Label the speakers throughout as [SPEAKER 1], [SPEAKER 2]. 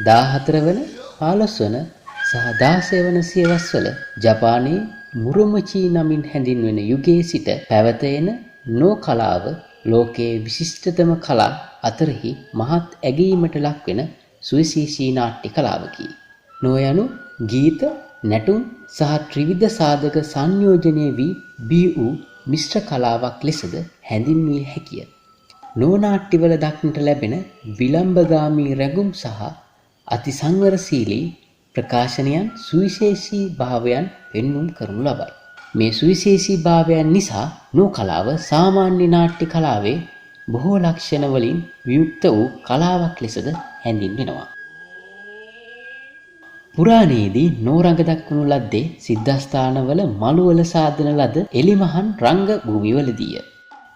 [SPEAKER 1] 14 වන 15 වන සහ 16 වන සියවස්වල ජපානයේ මුරුමචි නමින් හැඳින්වෙන යුගයේ සිට පැවත එන නෝ කලාව ලෝකයේ විශිෂ්ටතම කලා අතරෙහි මහත් ඇගීමට ලක්වෙන සුවිශේෂී නාට්‍ය කලාවකි. නෝ යනු ගීත, නැටුම් සහ ත්‍රිවිධ සාධක සංයෝජනය වී බිහි වූ මිශ්‍ර කලාවක් ලෙසද හැඳින්විය හැකිය. නෝ නාට්‍යවල දක්නට ලැබෙන විලම්භගාමී රැඟුම් සහ අතිසංවරශීලී ප්‍රකාශනයන් සුවිශේෂී භාවයන් පෙන්눔 කරනු ලබයි. මේ සුවිශේෂී භාවයන් නිසා නෝ කලාව සාමාන්‍ය නාට්‍ය කලාවේ බොහෝ ලක්ෂණ වලින් වියුක්ත වූ කලාවක් ලෙසද හැඳින්වෙනවා. පුරාණයේදී නෝ රඟ දක්වනු ලද්දේ සිද්ධාස්ථානවල මළුවල සාදන ලද එලිමහන් රංග භූමිවලදීය.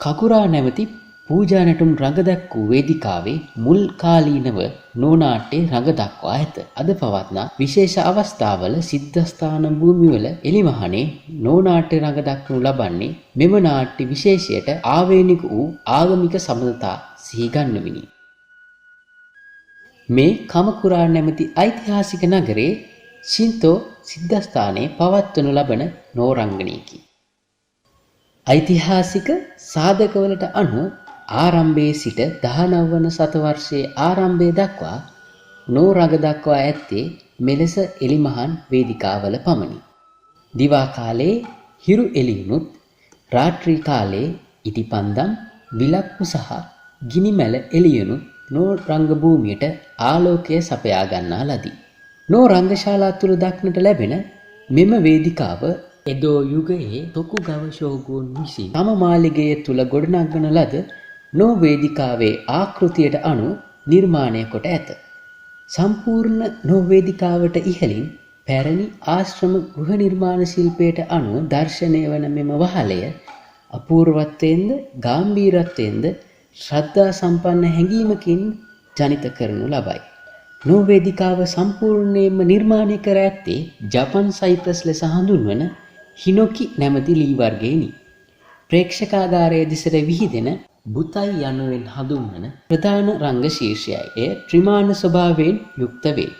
[SPEAKER 1] කකුරා නැමැති පූජා නැටුම් රඟ දැක්වූ වේදිකාවේ මුල් කාලීනව නෝ නාට්‍ය රඟ දක්වා ඇත. අද පවත්නා විශේෂ අවස්ථාවල සිද්ධාස්ථාන භූමිවල එලිමහනේ නෝ නාට්‍ය රඟ දක්වනු ලබන්නේ මෙම නාට්‍ය විශේෂයට ආවේනික වූ ආගමික සම්බන්ධතා සිහි ගන්වමිනි. මේ කමකුරා නැමැති ඓතිහාසික නගරයේ ශින්තෝ සිද්ධාස්ථානයේ පවත්වනු ලබන නෝ රංගනයකි. ඓතිහාසික සාධකවලට අනුව ආරම්භයේ සිට 19 වන සතවර්ෂයේ ආරම්භය දක්වා නෝ රඟ දක්වා ඇත්තේ මෙලෙස එලිමහන් වේදිකාවල පමණි. දිවා කාලයේ හිරු එළියුනුත් රාත්‍රී කාලයේ ඉටිපන්දම්, විලක්කු සහ ගිනිමැල එළියුනුත් නෝ රංග භූමියට ආලෝකය සපයා ගන්නා ලදී. නෝ රංගශාලා තුල දක්නට ලැබෙන මෙම වේදිකාව එදෝ යුගයේ තොකුගව ෂෝගුන් විසින් තම මාලිගය තුල ගොඩනගන ලද නෝ වේදිකාවේ ආකෘතියට අනුව නිර්මාණය කොට ඇත. සම්පූර්ණ නෝ වේදිකාවට ඉහළින් පැරණි ආශ්‍රම ගෘහ නිර්මාණ ශිල්පයට අනුව දර්ශනය වන මෙම වහලය අපූර්වත්වයෙන්ද ගාම්භීරත්වයෙන්ද ශ්‍රද්ධා සම්පන්න හැඟීමකින් ජනිත කරනු ලබයි. නෝ වේදිකාව සම්පූර්ණයෙන්ම නිර්මාණය කර ඇත්තේ ජපන් සයිප්‍රස් ලෙස හඳුන්වන හිනොකි නැමැති ලී වර්ගයෙනි. ප්‍රේක්ෂකාගාරයේ දිසට විහිදෙන බුතයි යනුවෙන් හඳුන්වන ප්‍රධාන රංග ශීර්ෂයයි. එය ත්‍රිමාන ස්වභාවයෙන් යුක්ත වේ.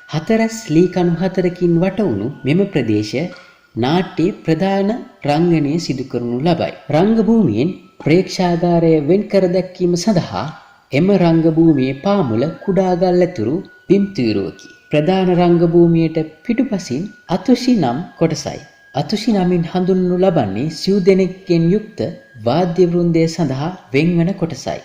[SPEAKER 1] 4 ලී කණු 4කින් වටවුණු මෙම ප්‍රදේශය නාට්‍යයේ ප්‍රධාන රංගනය සිදු කරනු ලබයි. රංග භූමියෙන් ප්‍රේක්ෂාගාරය වෙන් කර දැක්වීම සඳහා එම රංග භූමියේ පාමුල කුඩා ගල් ඇතුළු බිම් තීරුවකි. ප්‍රධාන රංග භූමියට පිටුපසින් අතුෂි නම් කොටසයි. අතුෂි නමින් හඳුන්වනු ලබන්නේ සිව් දෙනෙක්ගෙන් යුක්ත වාද්‍ය වෘන්දය සඳහා වෙන්වන කොටසයි.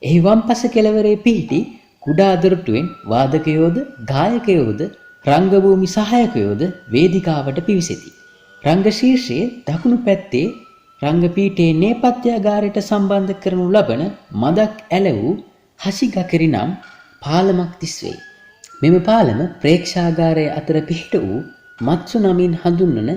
[SPEAKER 1] එහි වම්පස කෙළවරේ පිහිටි කුඩා දොරටුවෙන් වාදකයෝද ගායකයෝද රංගභූමි සහායකයෝද වේදිකාවට පිවිසෙති. රංග ශීර්ෂයේ දකුණු පැත්තේ රංගපීඨයේ නේපත්‍යාගාරයට සම්බන්ධ කරනු ලබන මදක් ඇල වූ හසිගකරි නම් පාලමක් දිස්වේ. මෙම පාලම ප්‍රේක්ෂාගාරය අතර පිහිට වූ මත්සු නමින් හඳුන්වන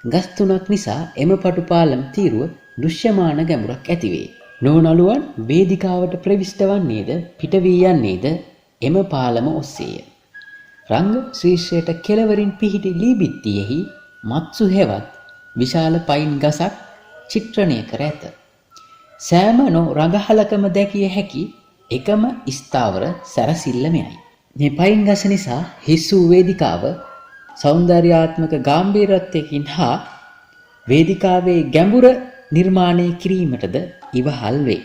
[SPEAKER 1] ගස් තුනක් නිසා එම පටු පාලම් තීරුව දෘශ්‍යමාන ගැඹුරක් ඇතිවේ. නෝනළුවන් වේදිකාවට ප්‍රවිෂ්ඨ වන්නේද පිට වී යන්නේද එම පාලම ඔස්සේය. රංග ශීර්ෂයට කෙළවරින් පිහිටි ලී බිත්තියෙහි මත්සු හෙවත් විශාල පයින් ගසක් චිත්‍රණය කර ඇත. සෑම නෝ රඟහලකම දැකිය හැකි එකම ස්ථාවර සැරසිල්ලමයයි. මේ පයින් ගස නිසා හිස් වූ වේදිකාව සෞන්දර්යාත්මක ගාම්භීරත්වයකින් හා වේදිකාවේ ගැඹුර නිර්මාණය කිරීමටද ඉවහල් වේ.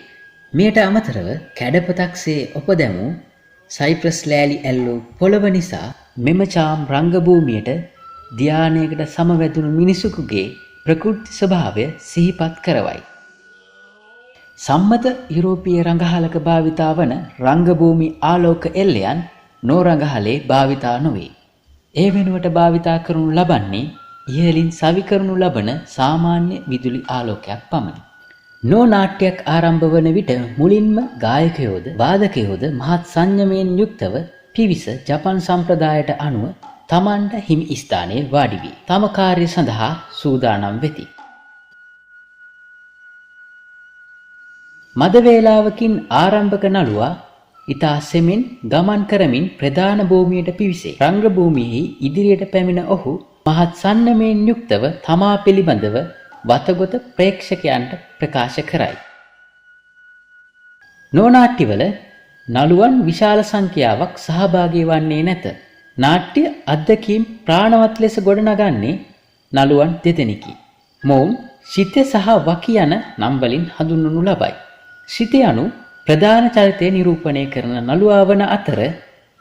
[SPEAKER 1] මෙයට අමතරව කැඩපතක්සේ ඔපදැමූ සයිප්‍රස් ලෑලි ඇල්ලූ පොළව නිසා මෙම චාම් රංගභූමියට ධ්‍යානයකට සමවැදුණු මිනිසෙකුගේ ප්‍රකෘති ස්වභාවය සිහිපත් කරවයි. සම්මත යුරෝපීය රංගහලක භාවිතා වන රංගභූමි ආලෝක එල්ලයන් නෝ රංගහලේ භාවිතා නොවේ. ඒ වෙනුවට භාවිතා කරනු ලබන්නේ ඉහළින් සවිකරනු ලබන සාමාන්‍ය විදුලි ආලෝකයක් පමණි. නෝ නාට්‍යයක් ආරම්භ වන විට මුලින්ම ගායකයෝද වාදකයෝද මහත් සංයමයෙන් යුක්තව පිවිස ජපන් සම්ප්‍රදායට අනුව තමන්ට හිමි ස්ථානයේ වාඩි වී තම කාර්ය සඳහා සූදානම් වෙති. මද වේලාවකින් ආරම්භක නළුවා ඉතා සෙමින් ගමන් කරමින් ප්‍රධාන භූමියට පිවිසේ. රංග භූමියෙහි ඉදිරියට පැමිණ ඔහු මහත් සංයමයෙන් යුක්තව තමා පිළිබඳව වතගොත ප්‍රේක්ෂකයන්ට ප්‍රකාශ කරයි. නෝ නාට්‍යවල නළුවන් විශාල සංඛ්‍යාවක් සහභාගී වන්නේ නැත. නාට්‍ය අත්දැකීම් ප්‍රාණවත් ලෙස ගොඩනගන්නේ නළුවන් දෙදෙනෙකි. මොවුන් ශිත සහ වකි යන නම් වලින් හඳුන්වනු ලබයි. ශිත යනු ප්‍රධාන චරිතය නිරූපණය කරන නළුවා වන අතර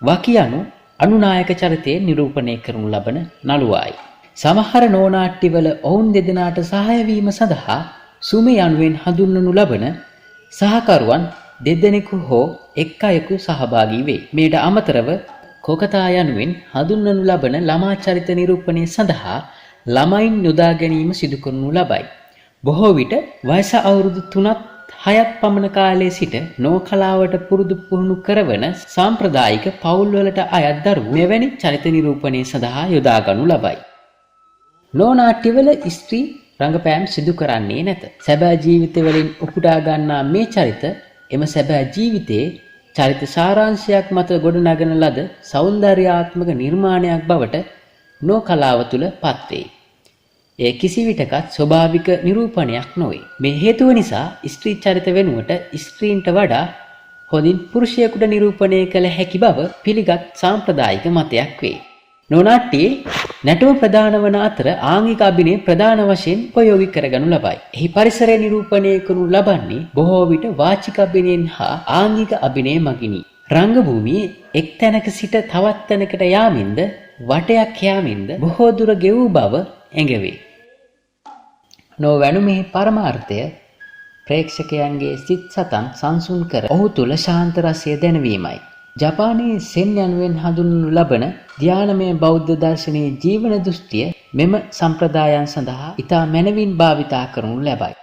[SPEAKER 1] වකි යනු අනුනායක චරිතය නිරූපණය කරනු ලබන නළුවායි. සමහර නෝනාට්‍යවල ඔවුන් දෙදෙනාට සහාය වීම සඳහා සුමි යනුවෙන් හඳුන්වනු ලබන සහකරුවන් දෙදෙනෙකු හෝ එක් අයෙකු සහභාගී වේ. මේට අමතරව කොකතා යනුවෙන් හඳුන්වනු ලබන ළමා චරිත නිරූපණය සඳහා ළමයින් යොදා ගැනීම සිදු කරනු ලබයි. බොහෝ විට වයස අවුරුදු 3-6 පමණ කාලයේ සිට නෝකලාවට පුරුදු පුහුණු කරවන සාම්ප්‍රදායික පවුල්වලට අයත් දරුවෝ මෙවැනි චරිත නිරූපණය සඳහා යොදා ගනු ලබයි. නෝනාට්‍යවල ස්ත්‍රී රංගපෑම් සිදු කරන්නේ නැත. සැබෑ ජීවිතවලින් උපුටා ගන්නා මේ චරිත එම සැබෑ ජීවිතයේ චරිත සාරාංශයක් මත ගොඩනගන ලද සෞන්දර්යාත්මක නිර්මාණයක් බවට නෝකලාව තුළ පත්වේ. එය කිසිවිටකත් ස්වභාවික නිරූපණයක් නොවේ. මේ හේතුව නිසා ස්ත්‍රී චරිත වෙනුවට ස්ත්‍රීන්ට වඩා හොඳින් පුරුෂයෙකුට නිරූපණය කළ හැකි බව පිළිගත් සාම්ප්‍රදායික මතයක් වේ. නෝනාට්‍යයේ නැටුම ප්‍රධාන වන අතර ආංගික අභිනය ප්‍රධාන වශයෙන් උපයෝගී කරගනු ලබයි. එහි පරිසරය නිරූපණය කරනු ලබන්නේ බොහෝ විට වාචික අභිනයෙන් හා ආංගික අභිනය මගිනි. රංගභූමියේ එක් තැනක සිට තවත් තැනකට යාමෙන්ද වටයක් යාමෙන්ද බොහෝ දුර ගෙවූ බව ඇඟවේ. නොවැණුමේ පරමාර්ථය ප්‍රේක්ෂකයන්ගේ සිත් සතන් සංසුන් කර ඔහු තුල ශාන්ත රසය දැනවීමයි. ජපානයේ සෙන් යනුවෙන් හඳුන්වනු ලබන ධානමය බෞද්ධ දර්ශනයේ ජීවන දෘෂ්ටිය මෙම සම්ප්‍රදායන් සඳහා ඉතා මැනවින් භාවිතා කරනු ලැබයි.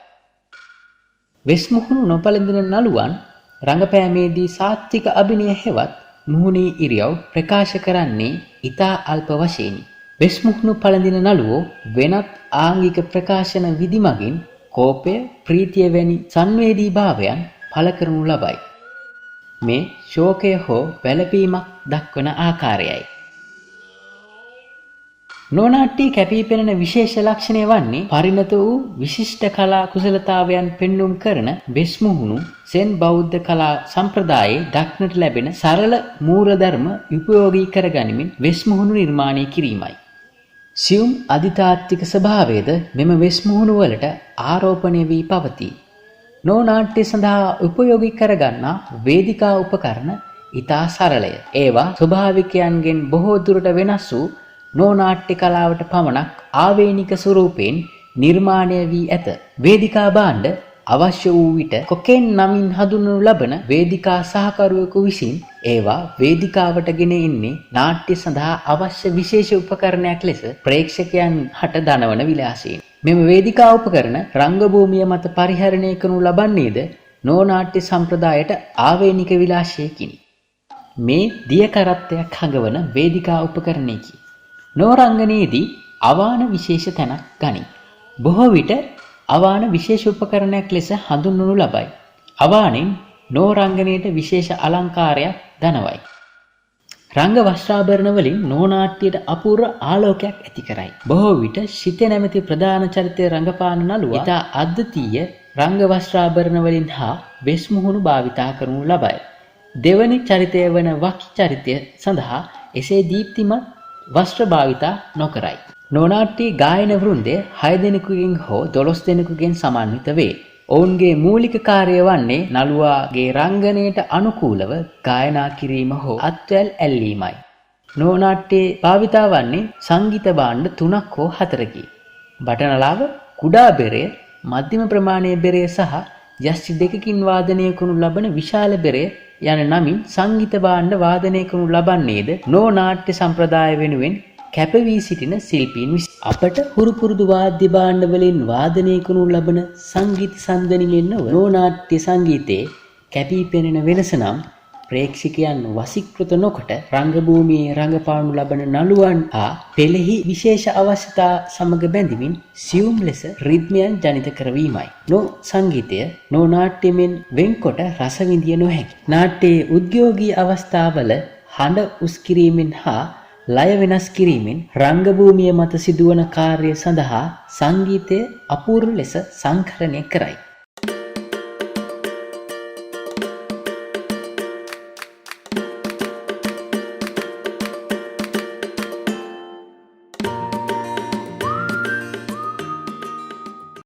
[SPEAKER 1] වෙස්මුහුණු නොපළඳින නළුවන් රංගපෑමේදී සාත්වික අභිනය හෙවත් මුහුණේ ඉරියව් ප්‍රකාශ කරන්නේ ඉතා අල්ප වශයෙනි. වෙස්මුහුණු පළඳින නළුවෝ වෙනත් ආංගික ප්‍රකාශන විදි මගින් කෝපය, ප්‍රීතිය වැනි සංවේදී භාවයන් පළ කරනු ලබයි. මේ ශෝකය හෝ වැළපීමක් දක්වන ආකාරයයි. නෝනාට්‍යයේ කැපී පෙනෙන විශේෂ ලක්ෂණය වන්නේ පරිණත වූ විශිෂ්ට කලා කුසලතාවයන් පෙන්눔 කරන වෙස්මුහුණු සෙන් බෞද්ධ කලා සම්ප්‍රදායේ දක්නට ලැබෙන සරල මූලධර්ම උපයෝගී කරගනිමින් වෙස්මුහුණු නිර්මාණය කිරීමයි. සියුම් අධිතාත්වික ස්වභාවයද මෙම වෙස්මුහුණු වලට ආරෝපණය වී පවතී. නෝනාට්‍ය සඳහා උපයෝගී කරගන්නා වේදිකා උපකරණ ඉතා සරලය. ඒවා ස්වභාවිකයන්ගෙන් බොහෝ දුරට වෙනස් වූ නෝනාට්‍ය කලාවට පමණක් ආවේනික ස්වරූපයෙන් නිර්මාණය වී ඇත. වේදිකා භාණ්ඩ අවශ්‍ය වූ විට කොකෙන් නමින් හඳුන්වනු ලබන වේදිකා සහකරුවෙකු විසින් ඒවා වේදිකාවට ගෙන එන්නේ නාට්‍ය සඳහා අවශ්‍ය විශේෂ උපකරණයක් ලෙස ප්‍රේක්ෂකයන් හට දනවන විලාසයෙන්. මෙම වේදිකා උපකරණ රංගභූමිය මත පරිහරණය කරනු ලබන්නේද නෝනාට්‍ය සම්ප්‍රදායට ආවේනික විලාසයකිනි. මේ දිය කරත්තයක් හඟවන වේදිකා උපකරණයකි. නෝරංගනයේදී අවාන විශේෂ තැනක් ගනී. බොහෝ විට අවාන විශේෂ උපකරණයක් ලෙස හඳුන්වනු ලබයි. අවානෙන් නෝරංගනයට විශේෂ අලංකාරයක් දනවයි. රංග වස්ත්‍රාභරණ වලින් නෝනාට්‍යයට අපූර්ව ආලෝකයක් ඇති කරයි. බොහෝ විට ශිත නැමැති ප්‍රධාන චරිතය රංගපාන නළුවා ඉතා අද්විතීය රංග වස්ත්‍රාභරණ වලින් හා වෙස්මුහුණු භාවිතා කරනු ලබයි. දෙවැනි චරිතය වන වකි චරිතය සඳහා එසේ දීප්තිමත් වස්ත්‍ර භාවිතා නොකරයි. නෝනාට්‍යයේ ගායන වෘන්දය 6 දෙනෙකුගෙන් හෝ 12 දෙනෙකුගෙන් සමන්විත වේ. ඔවුන්ගේ මූලික කාර්යය වන්නේ නළුවාගේ රංගනයට අනුකූලව ගායනා කිරීම හෝ අත්වැල් ඇල්ලීමයි. නෝනාට්‍යයේ භාවිතා වන්නේ සංගීත භාණ්ඩ 3ක් හෝ 4කි. බටනලාව, කුඩා බෙරය, මධ්‍යම ප්‍රමාණයේ බෙරය සහ යස්ටි 2කින් වාදනය කරනු ලබන විශාල බෙරය යන නමින් සංගීත භාණ්ඩ වාදනය කරනු ලබන්නේද නෝනාට්‍ය සම්ප්‍රදාය වෙනුවෙන් කැපවී සිටින ශිල්පීන් විසින්. අපට හුරුපුරුදු වාද්‍ය භාණ්ඩ වලින් වාදනය කරනු ලබන සංගීත සම්දනියෙන් නොව නෝනාට්‍ය සංගීතයේ කැපී පෙනෙන වෙනස නම් ප්‍රේක්ෂකයන් වශීකృత නොකොට රංගභූමියේ රංගපානු ලබන නළුවන් පෙළෙහි විශේෂ අවශ්‍යතා සමග බැඳිමින් සියුම් ලෙස රිද්මයන් ජනිත කරවීමයි. සංගීතය නෝනාට්‍යයෙන් වෙන්කොට රස විඳිය නොහැකි. නාට්‍යයේ උද්‍යෝගී අවස්ථාවල හඬ උස් කිරීමෙන් හා ලය වෙනස් කිරීමෙන් රංගභූමිය මත සිදුවන කාර්ය සඳහා සංගීතය අපූර්ව ලෙස සංකලනය කරයි.